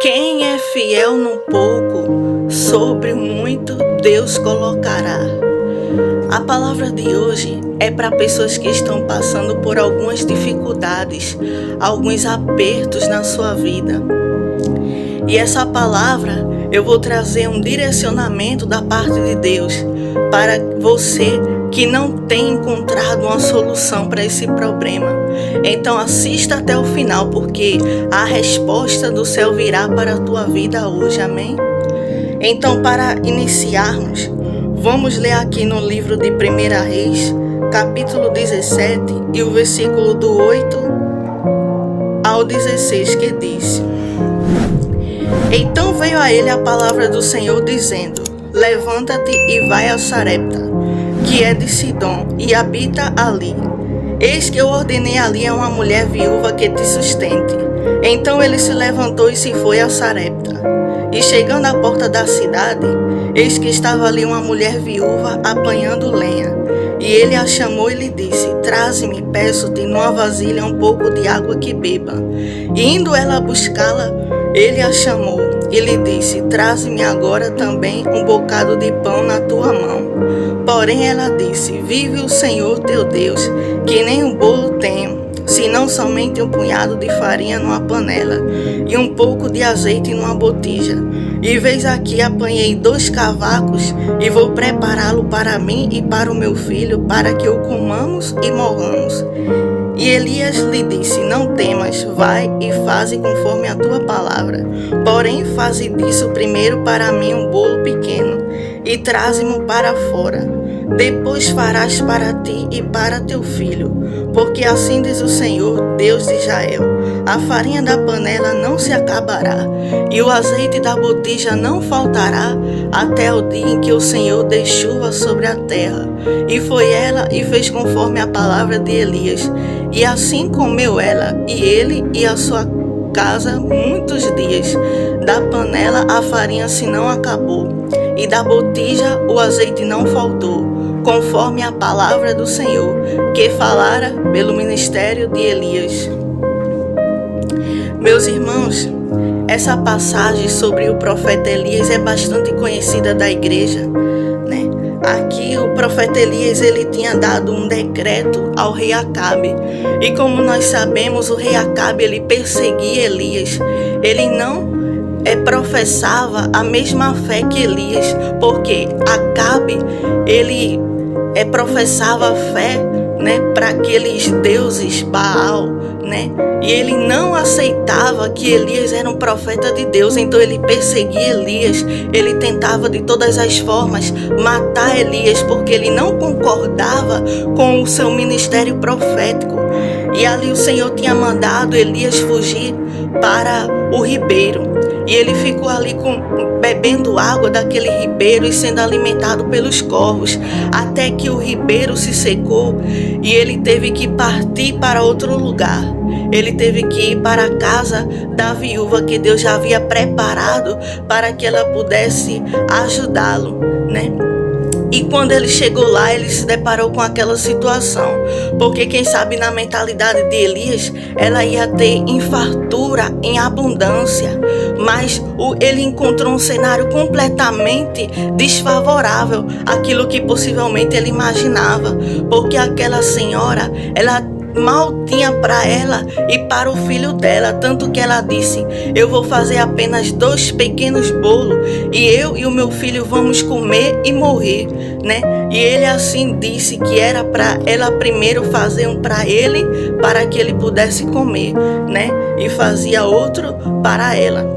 Quem é fiel no pouco, sobre o muito Deus colocará. A palavra de hoje é para pessoas que estão passando por algumas dificuldades, alguns apertos na sua vida. E essa palavra eu vou trazer um direcionamento da parte de Deus para você que não tem encontrado uma solução para esse problema. Então assista até o final, porque a resposta do céu virá para a tua vida hoje, amém? Então, para iniciarmos, vamos ler aqui no livro de 1 Reis, capítulo 17, e o versículo do 8 ao 16, que diz: Então veio a ele a palavra do Senhor, dizendo: Levanta-te e vai a Sarepta, que é de Sidom, e habita ali. Eis que eu ordenei ali a uma mulher viúva que te sustente. Então ele se levantou e se foi a Sarepta. E chegando à porta da cidade, eis que estava ali uma mulher viúva apanhando lenha. E ele a chamou e lhe disse: Traze-me, peço-te, numa vasilha um pouco de água que beba. E indo ela buscá-la, ele a chamou e lhe disse: Traze-me agora também um bocado de pão na tua mão. Porém ela disse: Vive o Senhor teu Deus, que nem um bolo tenho, senão somente um punhado de farinha numa panela e um pouco de azeite numa botija. E veis aqui apanhei 2 cavacos e vou prepará-lo para mim e para o meu filho, para que o comamos e morramos. E Elias lhe disse: Não temas, vai e faze conforme a tua palavra. Porém faze disso primeiro para mim um bolo pequeno, e traze-mo para fora. Depois farás para ti e para teu filho, porque assim diz o Senhor, Deus de Israel: a farinha da panela não se acabará, e o azeite da botija não faltará, até o dia em que o Senhor dê chuva sobre a terra. E foi ela e fez conforme a palavra de Elias, e assim comeu ela, e ele e a sua casa muitos dias. Da panela a farinha se não acabou, e da botija o azeite não faltou, conforme a palavra do Senhor, que falara pelo ministério de Elias. Meus irmãos, essa passagem sobre o profeta Elias é bastante conhecida da igreja, né? Aqui o profeta Elias, ele tinha dado um decreto ao rei Acabe. E como nós sabemos, o rei Acabe, ele perseguia Elias. Ele não professava a mesma fé que Elias, porque Acabe, ele professava a fé, né, para aqueles deuses Baal, né? E ele não aceitava que Elias era um profeta de Deus, então ele perseguia Elias. Ele tentava de todas as formas matar Elias, porque ele não concordava com o seu ministério profético. E ali o Senhor tinha mandado Elias fugir para o ribeiro, e ele ficou ali bebendo água daquele ribeiro e sendo alimentado pelos corvos, até que o ribeiro se secou e ele teve que partir para outro lugar. Ele teve que ir para a casa da viúva que Deus já havia preparado para que ela pudesse ajudá-lo, né? E quando ele chegou lá, ele se deparou com aquela situação, porque quem sabe na mentalidade de Elias, ela ia ter fartura em abundância, mas ele encontrou um cenário completamente desfavorável àquilo que possivelmente ele imaginava, porque aquela senhora, ela mal tinha para ela e para o filho dela, tanto que ela disse: eu vou fazer apenas 2 pequenos bolos e eu e o meu filho vamos comer e morrer, né? E ele assim disse que era para ela primeiro fazer um para ele, para que ele pudesse comer, né? E fazia outro para ela.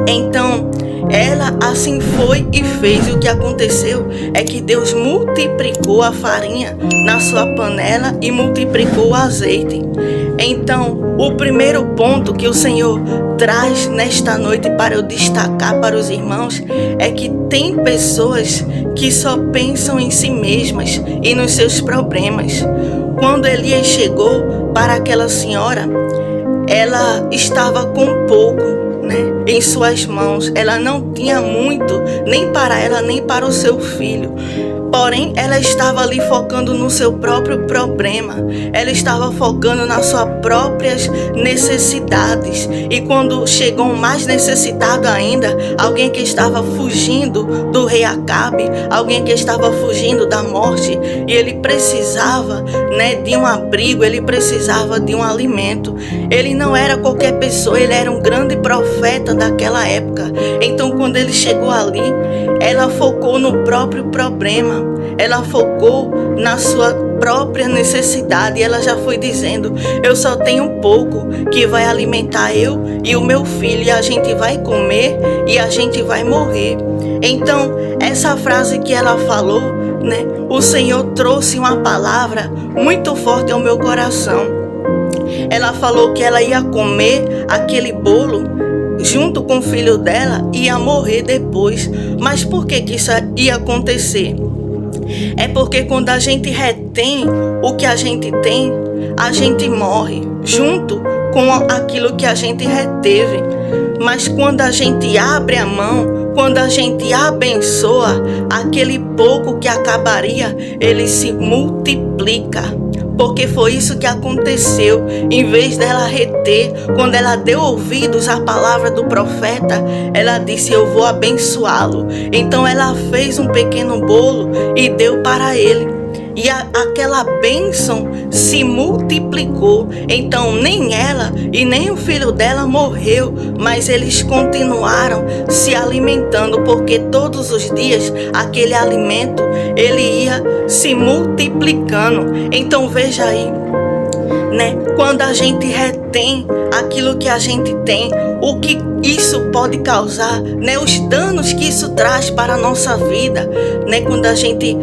Então ela assim foi e fez. E o que aconteceu é que Deus multiplicou a farinha na sua panela e multiplicou o azeite. Então, o primeiro ponto que o Senhor traz nesta noite para eu destacar para os irmãos é que tem pessoas que só pensam em si mesmas e nos seus problemas. Quando Elias chegou para aquela senhora, ela estava com pouco, né, em suas mãos. Ela não tinha muito, nem para ela, nem para o seu filho. Porém, ela estava ali focando no seu próprio problema. Ela estava focando nas suas próprias necessidades. E quando chegou um mais necessitado ainda, alguém que estava fugindo do rei Acabe, alguém que estava fugindo da morte, e ele precisava, de um abrigo, ele precisava de um alimento. Ele não era qualquer pessoa, ele era um grande profeta daquela época. Então, quando ele chegou ali, ela focou no próprio problema. Ela focou na sua própria necessidade. E ela já foi dizendo: eu só tenho um pouco que vai alimentar eu e o meu filho, e a gente vai comer e a gente vai morrer. Então, essa frase que ela falou, o Senhor trouxe uma palavra muito forte ao meu coração. Ela falou que ela ia comer aquele bolo junto com o filho dela e ia morrer depois. Mas por que isso ia acontecer? É porque quando a gente retém o que a gente tem, a gente morre junto com aquilo que a gente reteve. Mas quando a gente abre a mão, quando a gente abençoa, aquele pouco que acabaria, ele se multiplica. Porque foi isso que aconteceu. Em vez dela reter, quando ela deu ouvidos à palavra do profeta, ela disse: eu vou abençoá-lo. Então ela fez um pequeno bolo e deu para ele. E aquela bênção se multiplicou. Então nem ela e nem o filho dela morreu, mas eles continuaram se alimentando, porque todos os dias aquele alimento ele ia se multiplicando. Então veja aí, quando a gente retém aquilo que a gente tem, o que isso pode causar, os danos que isso traz para a nossa vida, quando a gente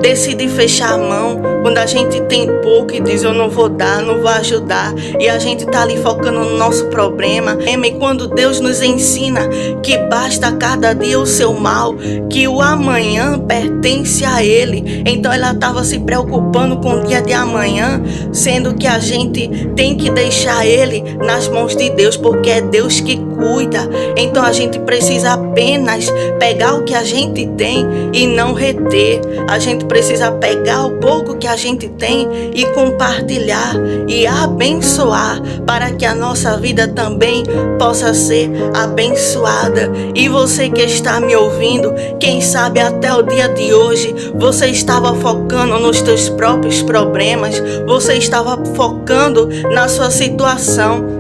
decide fechar a mão, quando a gente tem pouco e diz: eu não vou dar, não vou ajudar, e a gente está ali focando no nosso problema. E quando Deus nos ensina que basta cada dia o seu mal, que o amanhã pertence a Ele, então ela estava se preocupando com o dia de amanhã, sendo que a gente tem que deixar Ele nas mãos de Deus, porque é Deus que cuida. Então a gente precisa apenas pegar o que a gente tem e não reter. A gente precisa pegar o pouco que a gente tem e compartilhar e abençoar, para que a nossa vida também possa ser abençoada. E você que está me ouvindo, quem sabe até o dia de hoje você estava focando nos teus próprios problemas, você estava focando na sua situação,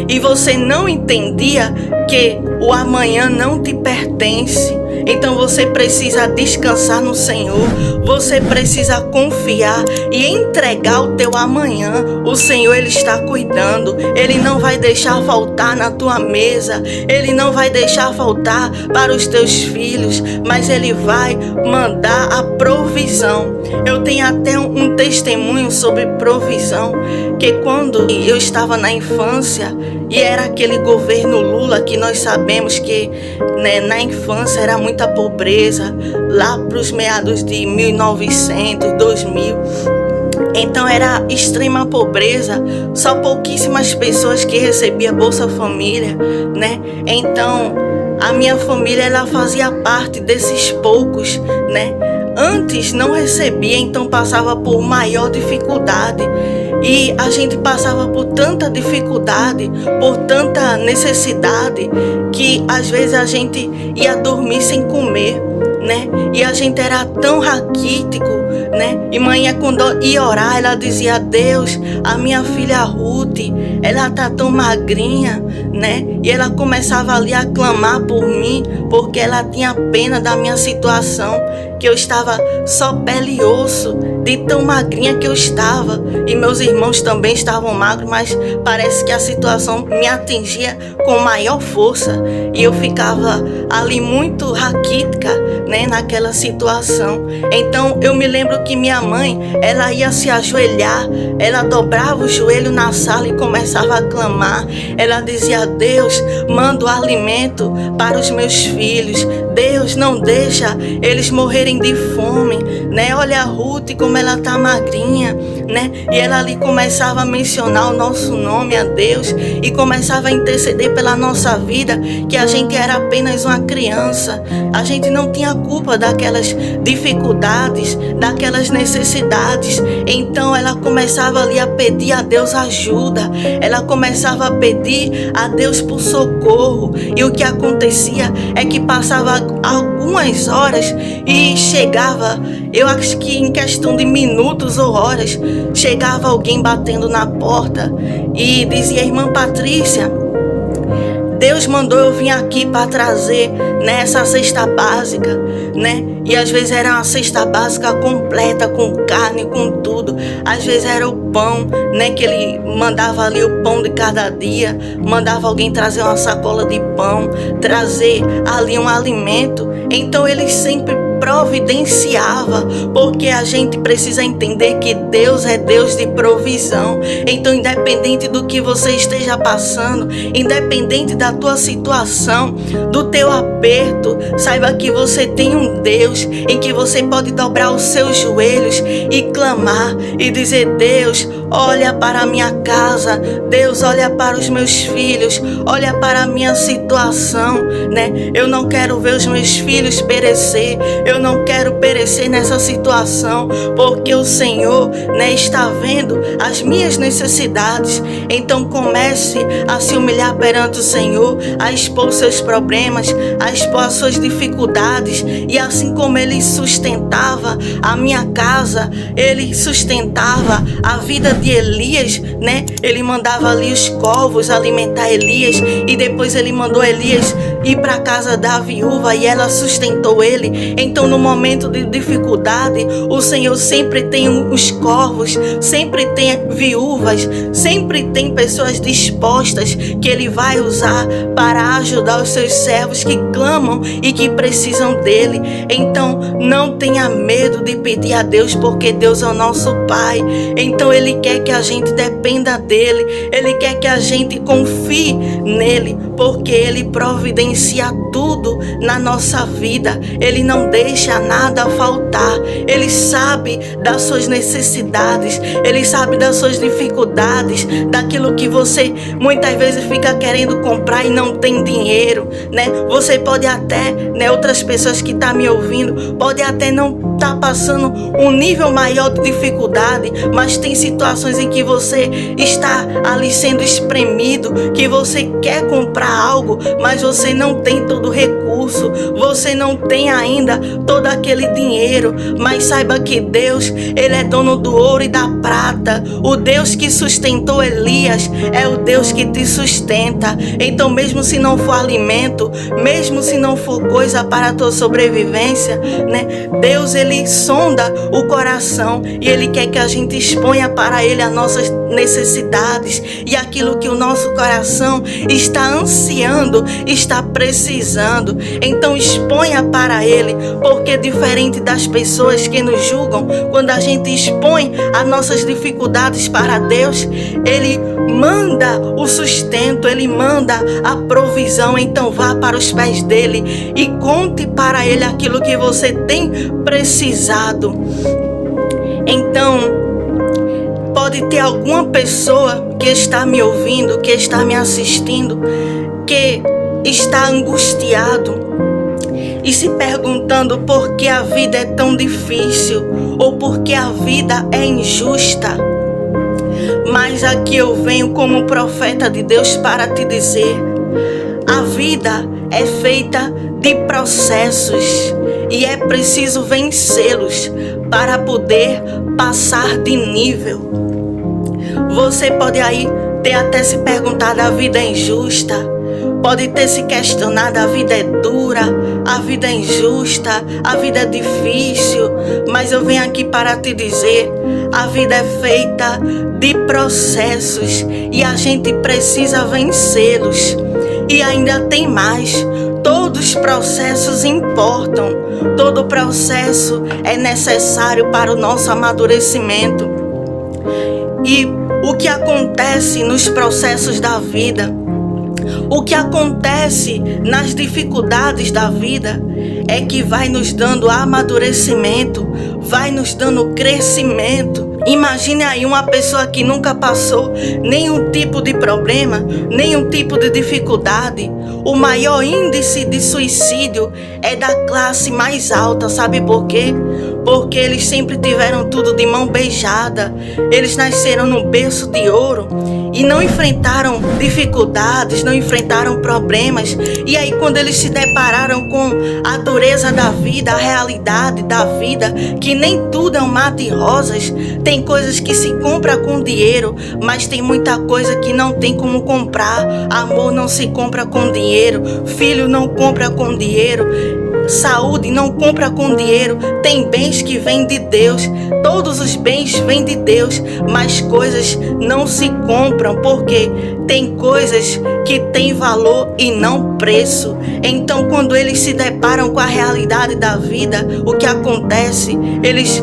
e você não entendia que o amanhã não te pertence. Então você precisa descansar no Senhor, você precisa confiar e entregar o teu amanhã. O Senhor, Ele está cuidando, Ele não vai deixar faltar na tua mesa, Ele não vai deixar faltar para os teus filhos, mas Ele vai mandar a provisão. Eu tenho até um testemunho sobre provisão, que quando eu estava na infância, e era aquele governo Lula que nós sabemos que na infância era muita pobreza, lá para os meados de 1900, 2000. Então era extrema pobreza, só pouquíssimas pessoas que recebiam Bolsa Família, Então a minha família, ela fazia parte desses poucos, Antes não recebia, então passava por maior dificuldade. E a gente passava por tanta dificuldade, por tanta necessidade, que às vezes a gente ia dormir sem comer, E a gente era tão raquítico, E manhã, quando ia orar, ela dizia: Deus, a minha filha Ruth, ela tá tão magrinha, E ela começava ali a clamar por mim, porque ela tinha pena da minha situação, que eu estava só pele e osso, de tão magrinha que eu estava. E meus irmãos também estavam magros, mas parece que a situação me atingia com maior força. E eu ficava ali muito raquítica, naquela situação. Então eu me lembro que minha mãe, ela ia se ajoelhar, ela dobrava o joelho na sala e começava a clamar. Ela dizia: Deus, manda o alimento para os meus filhos. Deus, não deixa eles morrerem morrerem de fome, né? Olha a Ruth como ela tá magrinha, né? E ela ali começava a mencionar o nosso nome a Deus e começava a interceder pela nossa vida, que a gente era apenas uma criança. A gente não tinha culpa daquelas dificuldades, daquelas necessidades. Então ela começava ali a pedir a Deus ajuda. Ela começava a pedir a Deus por socorro. E o que acontecia é que passava algumas horas e chegava, eu acho que em questão de minutos ou horas, chegava alguém batendo na porta e dizia: irmã Patrícia, Deus mandou eu vir aqui para trazer, né, essa cesta básica, né? E às vezes era uma cesta básica completa, com carne, com tudo. Às vezes era o pão, né, que ele mandava ali o pão de cada dia, mandava alguém trazer uma sacola de pão, trazer ali um alimento. Então ele sempre providenciava, porque a gente precisa entender que Deus é Deus de provisão. Então, independente do que você esteja passando, independente da tua situação, do teu aperto, saiba que você tem um Deus em que você pode dobrar os seus joelhos e clamar e dizer: Deus, olha para a minha casa, Deus, olha para os meus filhos, olha para a minha situação, né? Eu não quero ver os meus filhos perecer, eu não quero perecer nessa situação, porque o Senhor, né, está vendo as minhas necessidades. Então comece a se humilhar perante o Senhor, a expor seus problemas, a expor as suas dificuldades. E assim como Ele sustentava a minha casa, Ele sustentava a vida de Elias, né? Ele mandava ali os corvos alimentar Elias, e depois Ele mandou Elias ir para a casa da viúva e ela sustentou ele. Então, no momento de dificuldade, o Senhor sempre tem os corvos, sempre tem viúvas, sempre tem pessoas dispostas que Ele vai usar para ajudar os seus servos que clamam e que precisam dele. Então, não tenha medo de pedir a Deus, porque Deus é o nosso Pai. Então, Ele quer que a gente dependa dele, Ele quer que a gente confie nele, porque Ele providencia tudo na nossa vida. Ele não deixa nada faltar. Ele sabe das suas necessidades, Ele sabe das suas dificuldades, daquilo que você muitas vezes fica querendo comprar e não tem dinheiro, né? Você pode até, né, outras pessoas que estão me ouvindo, pode até não estar passando um nível maior de dificuldade, mas tem situações em que você está ali sendo espremido, que você quer comprar algo, mas você não tem todo o recurso, você não tem ainda todo aquele dinheiro. Mas saiba que Deus, Ele é dono do ouro e da prata. O Deus que sustentou Elias é o Deus que te sustenta. Então, mesmo se não for alimento, mesmo se não for coisa para a tua sobrevivência, né, Deus, Ele sonda o coração e Ele quer que a gente exponha para Ele as nossas necessidades e aquilo que o nosso coração está ansiando, está precisando. Então exponha para Ele, porque diferente das pessoas que nos julgam, quando a gente expõe as nossas dificuldades para Deus, Ele manda o sustento, Ele manda a provisão. Então vá para os pés dele e conte para Ele aquilo que você tem precisado. Então, pode ter alguma pessoa que está me ouvindo, que está me assistindo, que está angustiado e se perguntando por que a vida é tão difícil ou por que a vida é injusta. Mas aqui eu venho como profeta de Deus para te dizer: a vida é feita de processos e é preciso vencê-los para poder passar de nível. Você pode aí ter até se perguntado: a vida é injusta? Pode ter se questionado: a vida é dura, a vida é injusta, a vida é difícil. Mas eu venho aqui para te dizer: a vida é feita de processos e a gente precisa vencê-los. E ainda tem mais: todos os processos importam, todo processo é necessário para o nosso amadurecimento. E o que acontece nos processos da vida? O que acontece nas dificuldades da vida é que vai nos dando amadurecimento, vai nos dando crescimento. Imagine aí uma pessoa que nunca passou nenhum tipo de problema, nenhum tipo de dificuldade. O maior índice de suicídio é da classe mais alta, sabe por quê? Porque eles sempre tiveram tudo de mão beijada. Eles nasceram no berço de ouro e não enfrentaram dificuldades, não enfrentaram problemas. E aí quando eles se depararam com a dureza da vida, a realidade da vida, que nem tudo é um mar de rosas, tem coisas que se compra com dinheiro, mas tem muita coisa que não tem como comprar. Amor não se compra com dinheiro, filho não compra com dinheiro, saúde não compra com dinheiro. Tem bens que vêm de Deus, todos os bens vêm de Deus, mas coisas não se compram, porque tem coisas que têm valor e não preço. Então quando eles se deparam com a realidade da vida, o que acontece? Eles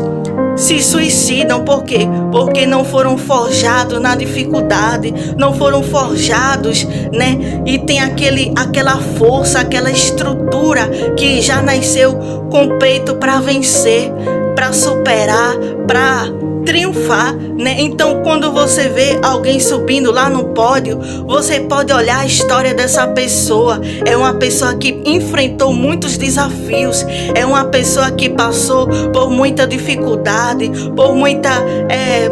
se suicidam. Por quê? Porque não foram forjados na dificuldade, não foram forjados, né? E tem aquela força, aquela estrutura que já nasceu com peito para vencer, para superar, para triunfar, né? Então quando você vê alguém subindo lá no pódio, você pode olhar a história dessa pessoa. É uma pessoa que enfrentou muitos desafios, é uma pessoa que passou por muita dificuldade, por muita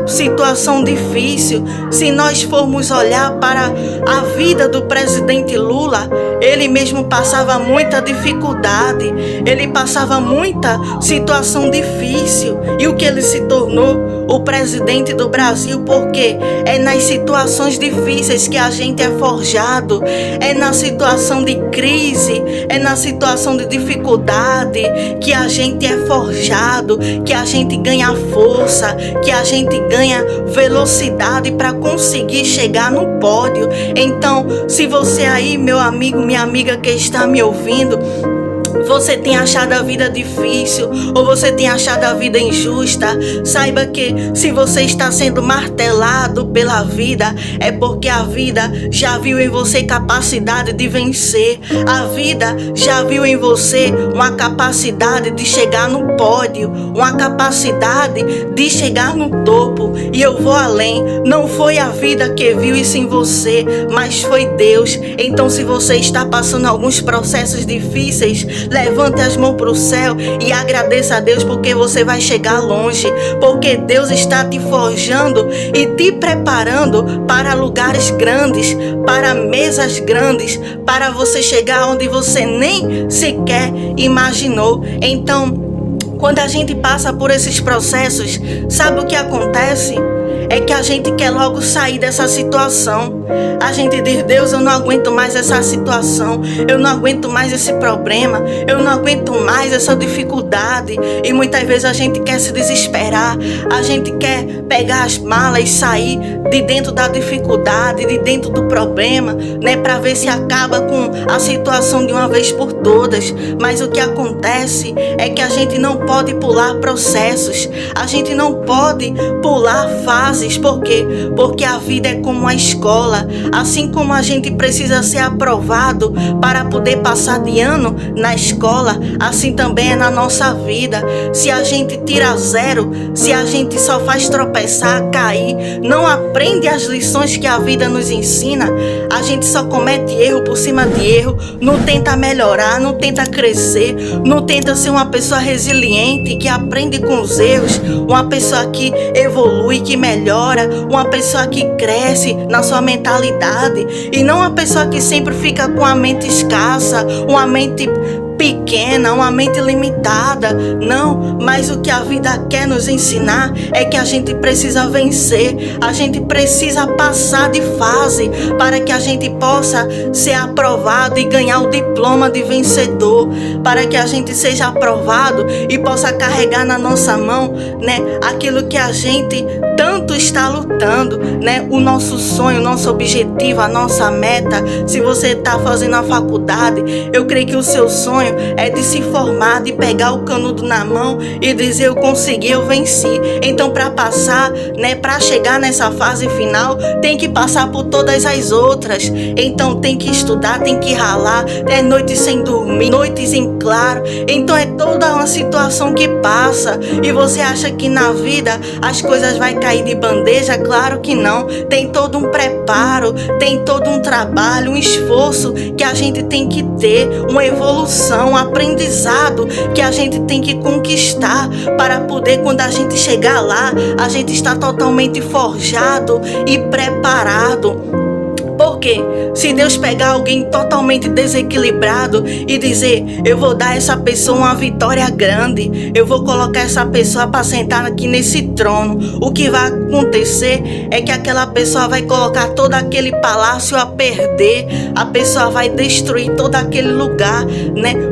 situação difícil. Se nós formos olhar para a vida do presidente Lula, ele mesmo passava muita dificuldade, ele passava muita situação difícil. E o que ele se tornou? O presidente do Brasil, porque é nas situações difíceis que a gente é forjado, é na situação de crise, é na situação de dificuldade que a gente é forjado, que a gente ganha força, que a gente ganha velocidade para conseguir chegar no pódio. Então, se você aí, meu amigo, minha amiga que está me ouvindo, você tem achado a vida difícil ou você tem achado a vida injusta, saiba que se você está sendo martelado pela vida, é porque a vida já viu em você capacidade de vencer. A vida já viu em você uma capacidade de chegar no pódio, uma capacidade de chegar no topo. E eu vou além, não foi a vida que viu isso em você, mas foi Deus. Então se você está passando alguns processos difíceis, levante as mãos para o céu e agradeça a Deus, porque você vai chegar longe, porque Deus está te forjando e te preparando para lugares grandes, para mesas grandes, para você chegar onde você nem sequer imaginou. Então, quando a gente passa por esses processos, sabe o que acontece? É que a gente quer logo sair dessa situação. A gente diz: Deus, eu não aguento mais essa situação, eu não aguento mais esse problema, eu não aguento mais essa dificuldade. E muitas vezes a gente quer se desesperar, a gente quer pegar as malas e sair de dentro da dificuldade, de dentro do problema, né, para ver se acaba com a situação de uma vez por todas. Mas o que acontece é que a gente não pode pular processos, a gente não pode pular fases. Por quê? Porque a vida é como uma escola. Assim como a gente precisa ser aprovado para poder passar de ano na escola, assim também é na nossa vida. Se a gente tira zero, se a gente só faz tropeçar, cair, não aprende as lições que a vida nos ensina, a gente só comete erro por cima de erro, não tenta melhorar, não tenta crescer, não tenta ser uma pessoa resiliente, que aprende com os erros, uma pessoa que evolui, que melhora, uma pessoa que cresce na sua mentalidade, e não uma pessoa que sempre fica com a mente escassa, uma mente pequena, uma mente limitada. Não, mas o que a vida quer nos ensinar é que a gente precisa vencer, a gente precisa passar de fase para que a gente possa ser aprovado e ganhar o diploma de vencedor, para que a gente seja aprovado e possa carregar na nossa mão, né, aquilo que a gente tanto está lutando, né, o nosso sonho, o nosso objetivo, a nossa meta. Se você está fazendo a faculdade, eu creio que o seu sonho sonho é de se formar, de pegar o canudo na mão e dizer: eu consegui, eu venci. Então, para passar, para chegar nessa fase final, tem que passar por todas as outras. Então, tem que estudar, tem que ralar, noites sem dormir, noites em claro. Então, é toda uma situação que passa. E você acha que na vida as coisas vai cair de bandeja? Claro que não. Tem todo um preparo, tem todo um trabalho, um esforço que a gente tem que ter, uma evolução, um aprendizado que a gente tem que conquistar para poder, quando a gente chegar lá, a gente está totalmente forjado e preparado. Porque se Deus pegar alguém totalmente desequilibrado e dizer: eu vou dar a essa pessoa uma vitória grande, eu vou colocar essa pessoa para sentar aqui nesse trono, o que vai acontecer é que aquela pessoa vai colocar todo aquele palácio a perder, a pessoa vai destruir todo aquele lugar,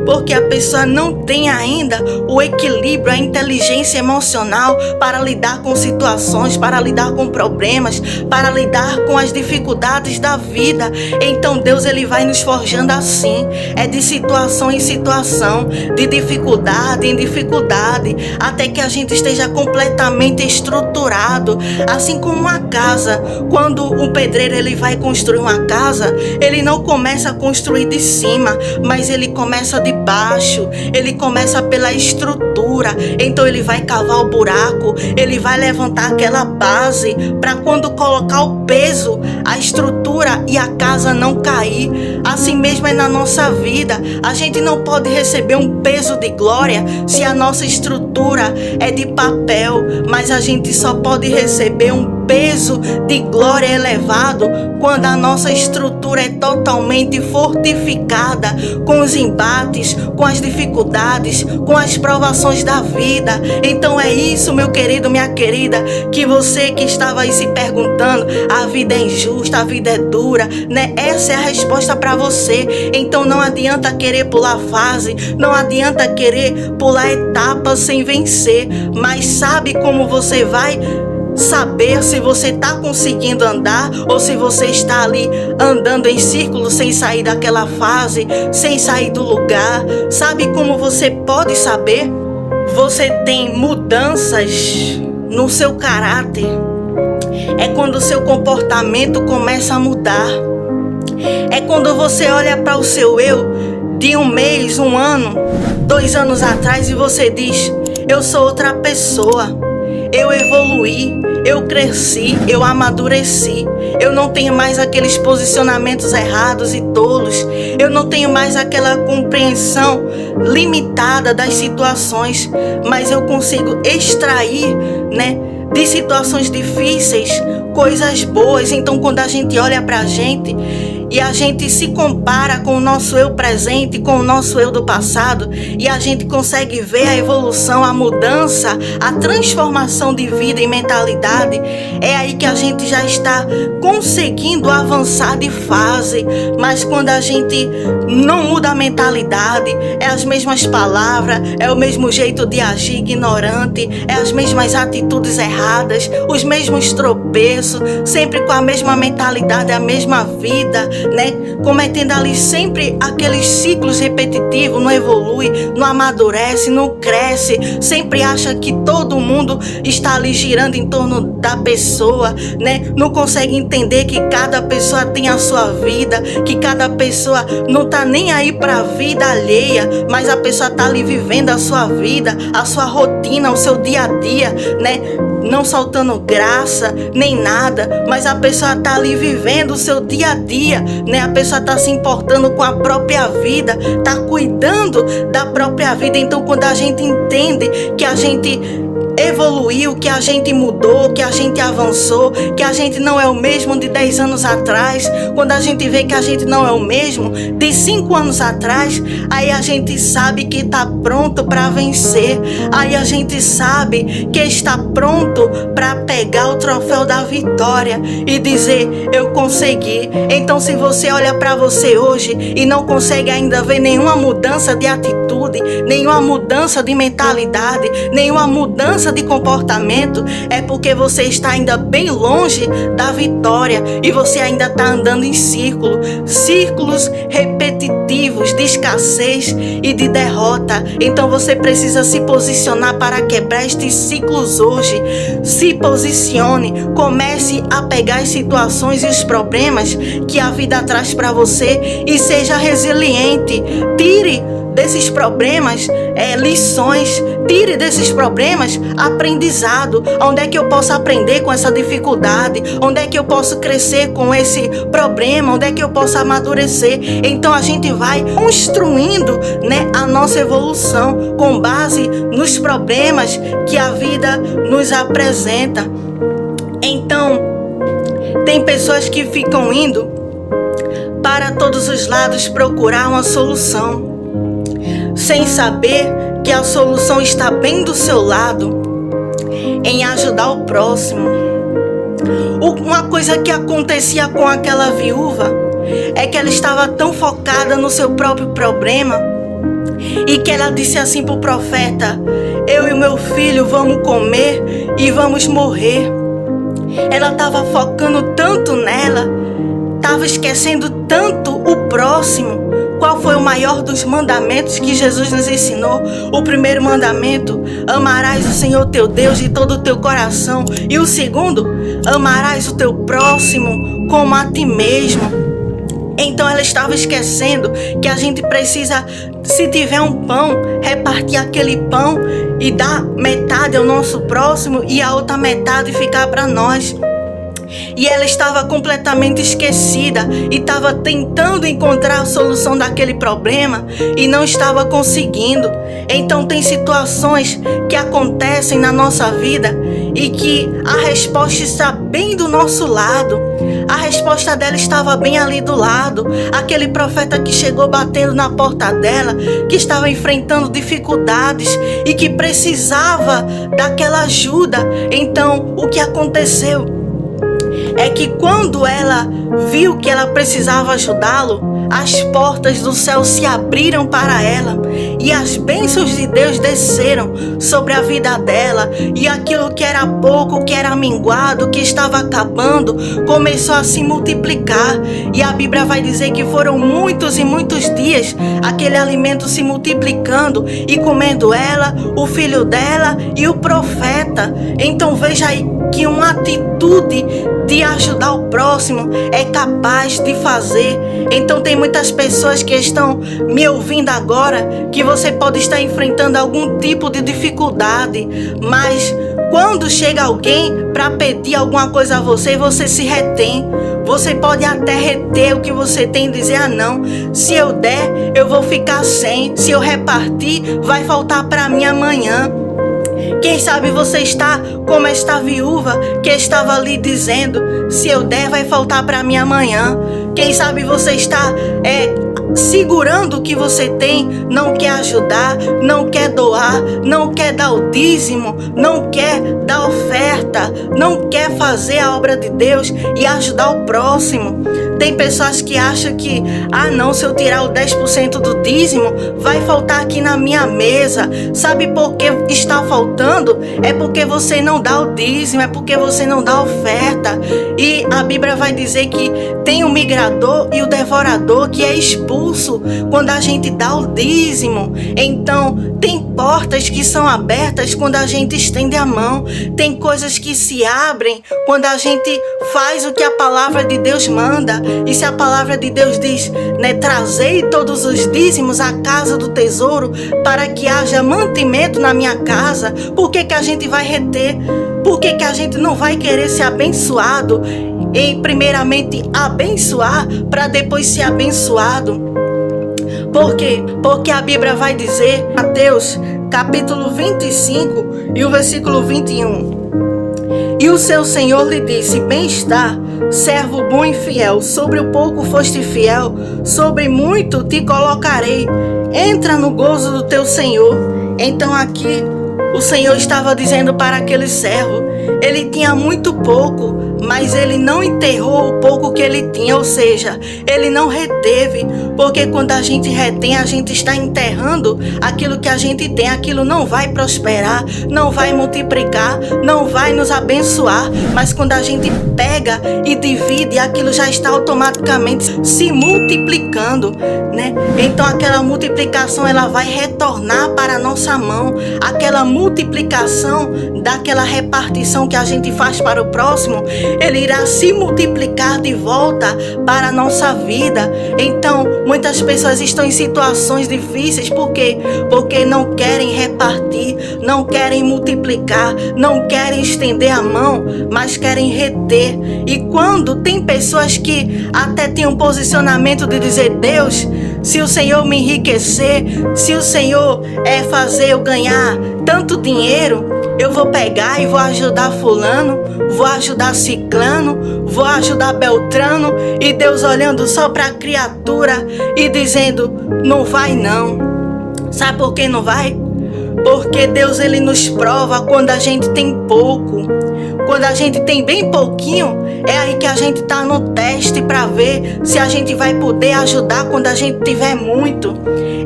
porque a pessoa não tem ainda o equilíbrio, a inteligência emocional para lidar com situações, para lidar com problemas, para lidar com as dificuldades da vida. Então Deus, ele vai nos forjando assim, é de situação em situação, de dificuldade em dificuldade, até que a gente esteja completamente estruturado. Assim como uma casa, quando o pedreiro ele vai construir uma casa, ele não começa a construir de cima, mas ele começa de baixo, ele começa pela estrutura. Então ele vai cavar o buraco, ele vai levantar aquela base para quando colocar o peso, a estrutura e a casa não cair. Assim mesmo é na nossa vida. A gente não pode receber um peso de glória se a nossa estrutura é de papel, mas a gente só pode receber um peso de glória elevado quando a nossa estrutura é totalmente fortificada com os embates, com as dificuldades, com as provações da vida. Então é isso, meu querido, minha querida, que você que estava aí se perguntando: a vida é injusta, a vida é dura, Essa é a resposta para você. Então não adianta querer pular fase, não adianta querer pular etapas sem vencer, mas sabe como você vai saber se você está conseguindo andar ou se você está ali andando em círculo sem sair daquela fase, sem sair do lugar? Sabe como você pode saber? Você tem mudanças no seu caráter. É quando o seu comportamento começa a mudar. É quando você olha para o seu eu de um mês, um ano, 2 anos atrás e você diz: eu sou outra pessoa. Eu evoluí, eu cresci, eu amadureci. Eu não tenho mais aqueles posicionamentos errados e tolos. Eu não tenho mais aquela compreensão limitada das situações, mas eu consigo extrair, de situações difíceis, coisas boas. Então quando a gente olha pra gente e a gente se compara com o nosso eu presente, com o nosso eu do passado, e a gente consegue ver a evolução, a mudança, a transformação de vida e mentalidade, é aí que a gente já está conseguindo avançar de fase. Mas quando a gente não muda a mentalidade, é as mesmas palavras, é o mesmo jeito de agir ignorante, é as mesmas atitudes erradas, os mesmos tropeços, sempre com a mesma mentalidade, a mesma vida, cometendo ali sempre aqueles ciclos repetitivos, não evolui, não amadurece, não cresce, sempre acha que todo mundo está ali girando em torno da pessoa, não consegue entender que cada pessoa tem a sua vida, que cada pessoa não está nem aí para a vida alheia, mas a pessoa está ali vivendo a sua vida, a sua rotina, o seu dia a dia, não soltando graça nem nada, mas a pessoa está ali vivendo o seu dia a dia, a pessoa está se importando com a própria vida, está cuidando da própria vida. Então quando a gente entende que a gente evoluiu, que a gente mudou, que a gente avançou, que a gente não é o mesmo de 10 anos atrás, quando a gente vê que a gente não é o mesmo de 5 anos atrás, aí a gente sabe que está pronto para vencer, aí a gente sabe que está pronto para pegar o troféu da vitória e dizer: eu consegui. Então se você olha para você hoje e não consegue ainda ver nenhuma mudança de atitude, nenhuma mudança de mentalidade, nenhuma mudança de comportamento, é porque você está ainda bem longe da vitória e você ainda está andando em círculos repetitivos negativos, de escassez e de derrota. Então você precisa se posicionar para quebrar estes ciclos hoje. Se posicione, comece a pegar as situações e os problemas que a vida traz para você e seja resiliente. Tire desses problemas lições, tire desses problemas aprendizado. Onde é que eu posso aprender com essa dificuldade? Onde é que eu posso crescer com esse problema? Onde é que eu posso amadurecer? Então a gente vai construindo, a nossa evolução com base nos problemas que a vida nos apresenta. Então, tem pessoas que ficam indo para todos os lados procurar uma solução, sem saber que a solução está bem do seu lado, em ajudar o próximo. Uma coisa que acontecia com aquela viúva é que ela estava tão focada no seu próprio problema e que ela disse assim para o profeta: eu e o meu filho vamos comer e vamos morrer. Ela estava focando tanto nela, estava esquecendo tanto o próximo. Qual foi o maior dos mandamentos que Jesus nos ensinou? O primeiro mandamento: amarás o Senhor teu Deus de todo o teu coração. E o segundo: amarás o teu próximo como a ti mesmo. Então ela estava esquecendo que a gente precisa, se tiver um pão, repartir aquele pão e dar metade ao nosso próximo e a outra metade ficar para nós. E ela estava completamente esquecida e estava tentando encontrar a solução daquele problema e não estava conseguindo. Então tem situações que acontecem na nossa vida e que a resposta está bem do nosso lado. A resposta dela estava bem ali do lado. Aquele profeta que chegou batendo na porta dela, que estava enfrentando dificuldades e que precisava daquela ajuda. Então o que aconteceu é que quando ela viu que ela precisava ajudá-lo, as portas do céu se abriram para ela e as bênçãos de Deus desceram sobre a vida dela, e aquilo que era pouco, que era minguado, que estava acabando, começou a se multiplicar. E a Bíblia vai dizer que foram muitos e muitos dias aquele alimento se multiplicando e comendo ela, o filho dela e o profeta. Então veja aí que uma atitude de ajudar o próximo é capaz de fazer. Então tem muitas pessoas que estão me ouvindo agora que você pode estar enfrentando algum tipo de dificuldade, mas quando chega alguém para pedir alguma coisa a você, você se retém. Você pode até reter o que você tem e dizer: ah não, se eu der eu vou ficar sem, se eu repartir vai faltar para mim amanhã. Quem sabe você está como esta viúva que estava ali dizendo: se eu der vai faltar para mim amanhã. Quem sabe você está segurando o que você tem, não quer ajudar, não quer doar, não quer dar o dízimo, não quer dar oferta, não quer fazer a obra de Deus e ajudar o próximo. Tem pessoas que acham que, ah não, se eu tirar o 10% do dízimo, vai faltar aqui na minha mesa. Sabe por que está faltando? É porque você não dá o dízimo, é porque você não dá a oferta. E a Bíblia vai dizer que tem o migrador e o devorador que é expulso quando a gente dá o dízimo. Então, tem portas que são abertas quando a gente estende a mão. Tem coisas que se abrem quando a gente faz o que a palavra de Deus manda. E se a palavra de Deus diz, trazei todos os dízimos à casa do tesouro para que haja mantimento na minha casa, por que a gente vai reter? Por que a gente não vai querer ser abençoado? E primeiramente abençoar para depois ser abençoado. Por quê? Porque a Bíblia vai dizer, Mateus capítulo 25 e o versículo 21. E o seu Senhor lhe disse: bem está, servo bom e fiel, sobre o pouco foste fiel, sobre muito te colocarei, entra no gozo do teu Senhor. Então aqui o Senhor estava dizendo para aquele servo, ele tinha muito pouco, mas ele não enterrou o pouco que ele tinha, ou seja, ele não reteve, porque quando a gente retém, a gente está enterrando aquilo que a gente tem, aquilo não vai prosperar, não vai multiplicar, não vai nos abençoar, mas quando a gente pega e divide, aquilo já está automaticamente se multiplicando, né? Então aquela multiplicação, ela vai retornar para a nossa mão, aquela multiplicação daquela repartição que a gente faz para o próximo, ele irá se multiplicar de volta para a nossa vida. Então muitas pessoas estão em situações difíceis, por quê? Porque não querem repartir, não querem multiplicar, não querem estender a mão, mas querem reter. E quando tem pessoas que até têm um posicionamento de dizer: Deus, se o Senhor me enriquecer, se o Senhor fazer eu ganhar tanto dinheiro, eu vou pegar e vou ajudar fulano, vou ajudar ciclano, vou ajudar beltrano. E Deus olhando só para a criatura e dizendo: não vai não. Sabe por que não vai? Porque Deus, ele nos prova quando a gente tem pouco. Quando a gente tem bem pouquinho, é aí que a gente está no teste para ver se a gente vai poder ajudar quando a gente tiver muito.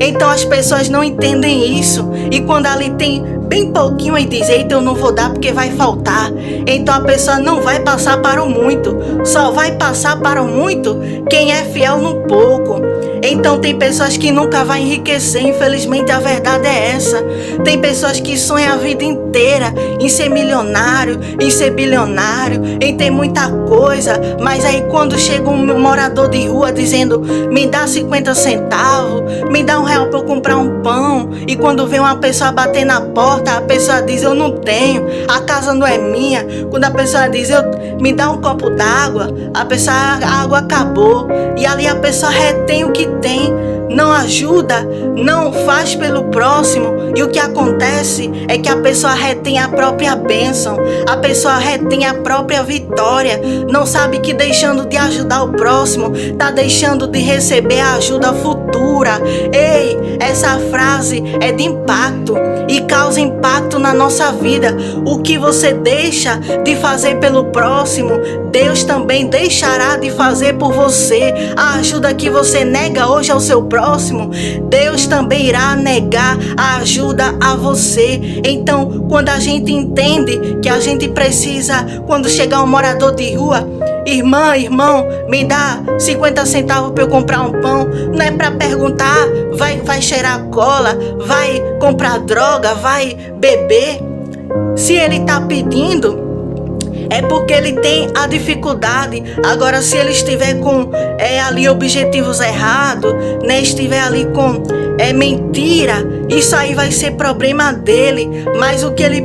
Então as pessoas não entendem isso. E quando ali tem bem pouquinho, e diz: eita, eu não vou dar porque vai faltar. Então a pessoa não vai passar para o muito. Só vai passar para o muito quem é fiel no pouco. Então tem pessoas que nunca vai enriquecer, infelizmente a verdade é essa. Tem pessoas que sonham a vida inteira em ser milionário, em ser bilionário, em ter muita coisa, mas aí quando chega um morador de rua dizendo: me dá 50 centavos, me dá R$1 para eu comprar um pão, e quando vem uma pessoa bater na porta, a pessoa diz: eu não tenho, a casa não é minha. Quando a pessoa diz: me dá um copo d'água, a pessoa: a água acabou. E ali a pessoa retém o que tem, não ajuda, não faz pelo próximo. E o que acontece é que a pessoa retém a própria bênção, a pessoa retém a própria vitória. Não sabe que deixando de ajudar o próximo, está deixando de receber a ajuda futura. Ei, essa frase é de impacto e causa impacto na nossa vida. O que você deixa de fazer pelo próximo, Deus também deixará de fazer por você. A ajuda que você nega hoje ao seu próximo, Deus também irá negar a ajuda a você. Então, quando a gente entende que a gente precisa, quando chegar um morador de rua: irmã, irmão, me dá 50 centavos para eu comprar um pão, não é para perguntar: vai cheirar cola, vai comprar droga, vai beber. Se ele está pedindo, é porque ele tem a dificuldade. Agora, se ele estiver com ali objetivos errados, né, estiver ali com mentira, isso aí vai ser problema dele. Mas o que ele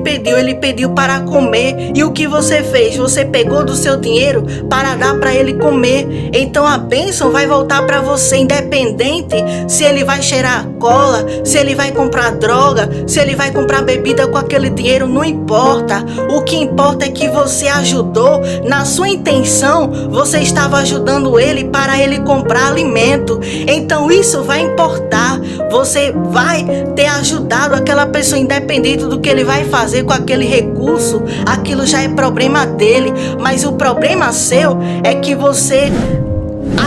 pediu para comer. E o que você fez? Você pegou do seu dinheiro para dar para ele comer. Então a bênção vai voltar para você, independente se ele vai cheirar cola, se ele vai comprar droga, se ele vai comprar bebida com aquele dinheiro, não importa. O que importa é que você ajudou. Na sua intenção, você estava ajudando ele para ele comprar alimento. Então isso vai importar. Você vai ter ajudado aquela pessoa, independente do que ele vai fazer com aquele recurso. Aquilo já é problema dele, mas o problema seu é que você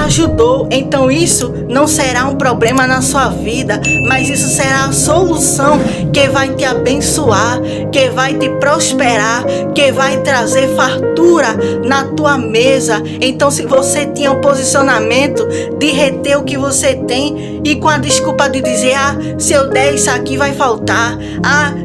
ajudou. Então isso não será um problema na sua vida, mas isso será a solução que vai te abençoar, que vai te prosperar, que vai trazer fartura na tua mesa. Então, se você tinha um posicionamento de reter o que você tem e com a desculpa de dizer: se eu der isso aqui vai faltar,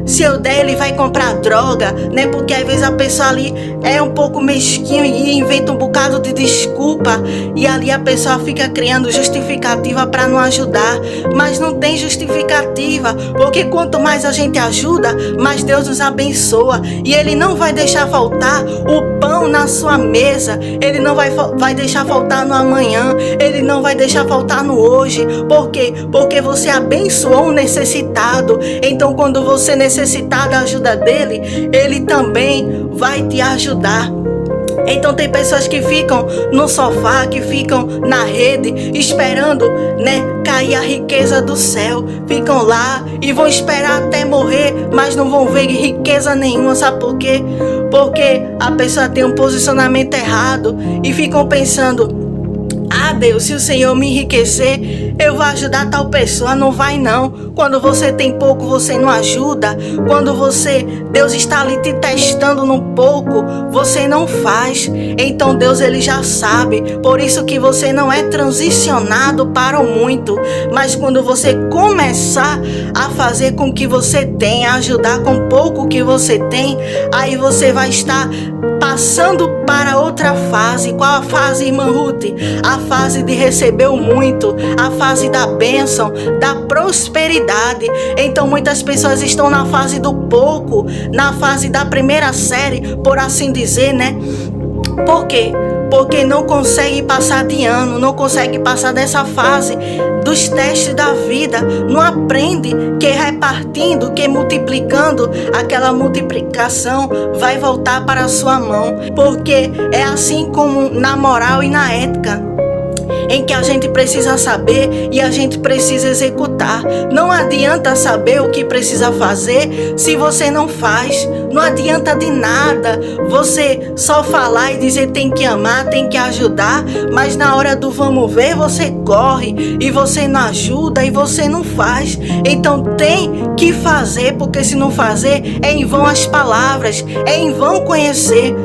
se eu der ele vai comprar droga, né? Porque às vezes a pessoa ali é um pouco mesquinho e inventa um bocado de desculpa, e ali a pessoa fica criando justificativa para não ajudar. Mas não tem justificativa, porque quanto mais a gente ajuda, mais Deus nos abençoa. E Ele não vai deixar faltar o pão na sua mesa, Ele não vai deixar faltar no amanhã, Ele não vai deixar faltar no hoje. Por quê? Porque você abençoou o necessitado. Então quando você necessitar da ajuda dele, Ele também vai te ajudar. Então tem pessoas que ficam no sofá, que ficam na rede, esperando, cair a riqueza do céu. Ficam lá e vão esperar até morrer, mas não vão ver riqueza nenhuma. Sabe por quê? Porque a pessoa tem um posicionamento errado e ficam pensando: ah, Deus, se o Senhor me enriquecer, eu vou ajudar tal pessoa. Não vai não. Quando você tem pouco, você não ajuda. Quando Deus está ali te testando no pouco, você não faz. Então Deus, ele já sabe. Por isso que você não é transicionado para o muito. Mas quando você começar a fazer com que você tem, a ajudar com pouco que você tem, aí você vai estar passando para outra fase. Qual a fase, irmã Ruth? A fase de receber o muito, a fase da bênção, da prosperidade. Então muitas pessoas estão na fase do pouco, na fase da primeira série, por assim dizer, Por quê? Porque não consegue passar de ano, não consegue passar dessa fase dos testes da vida, não aprende que repartindo, que multiplicando, aquela multiplicação vai voltar para a sua mão, porque é assim como na moral e na ética, em que a gente precisa saber e a gente precisa executar. Não adianta saber o que precisa fazer se você não faz. Não adianta de nada você só falar e dizer tem que amar, tem que ajudar, mas na hora do vamos ver você corre e você não ajuda e você não faz. Então tem que fazer, porque se não fazer é em vão as palavras, é em vão conhecer,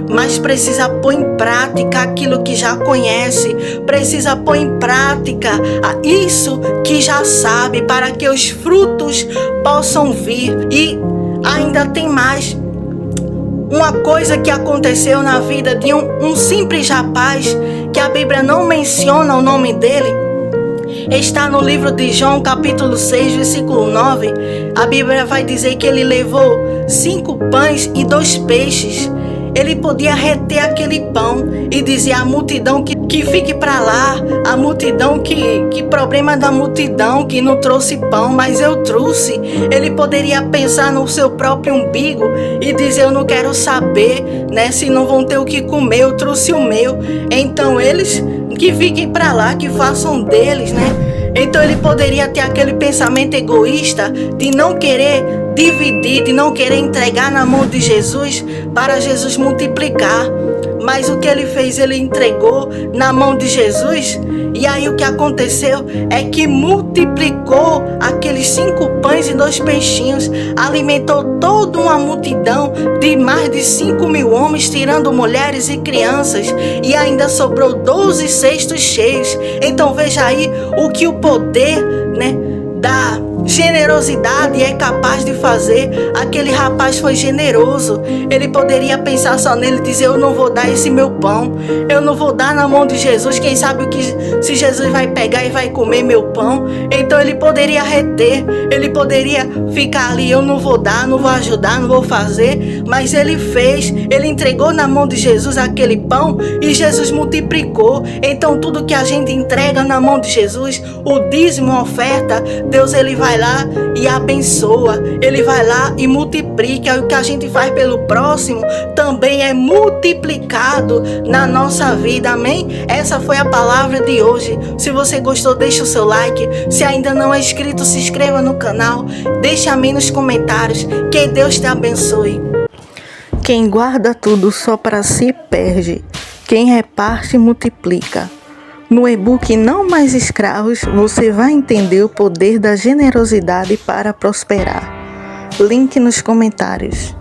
Mas precisa pôr em prática aquilo que já conhece, precisa pôr em prática isso que já sabe, para que os frutos possam vir. E ainda tem mais. Uma coisa que aconteceu na vida de um simples rapaz, que a Bíblia não menciona o nome dele, está no livro de João, capítulo 6, versículo 9. A Bíblia vai dizer que ele levou 5 pães e 2 peixes. Ele podia reter aquele pão e dizer à multidão que fique para lá, a multidão, que problema da multidão que não trouxe pão, mas eu trouxe. Ele poderia pensar no seu próprio umbigo e dizer: eu não quero saber, se não vão ter o que comer, eu trouxe o meu. Então eles que fiquem para lá, que façam deles, Então ele poderia ter aquele pensamento egoísta de não querer dividir, de não querer entregar na mão de Jesus para Jesus multiplicar. Mas o que ele fez? Ele entregou na mão de Jesus. E aí o que aconteceu é que multiplicou aqueles 5 pães e 2 peixinhos. Alimentou toda uma multidão de mais de 5.000 homens, tirando mulheres e crianças. E ainda sobrou 12 cestos cheios. Então veja aí o que o poder, da generosidade é capaz de fazer. Aquele rapaz foi generoso. Ele poderia pensar só nele e dizer: eu não vou dar esse meu pão, eu não vou dar na mão de Jesus. Quem sabe se Jesus vai pegar e vai comer meu pão. Então ele poderia reter, ele poderia ficar ali: eu não vou dar, não vou ajudar, não vou fazer. Mas ele fez, ele entregou na mão de Jesus aquele pão e Jesus multiplicou. Então tudo que a gente entrega na mão de Jesus, o dízimo, a oferta, Deus, ele vai lá e abençoa, ele vai lá e multiplica. O que a gente faz pelo próximo também é multiplicado na nossa vida, amém? Essa foi a palavra de hoje. Se você gostou, deixa o seu like. Se ainda não é inscrito, se inscreva no canal, deixe amém nos comentários. Que Deus te abençoe. Quem guarda tudo só para si perde, quem reparte multiplica. No e-book Não Mais Escravos, você vai entender o poder da generosidade para prosperar. Link nos comentários.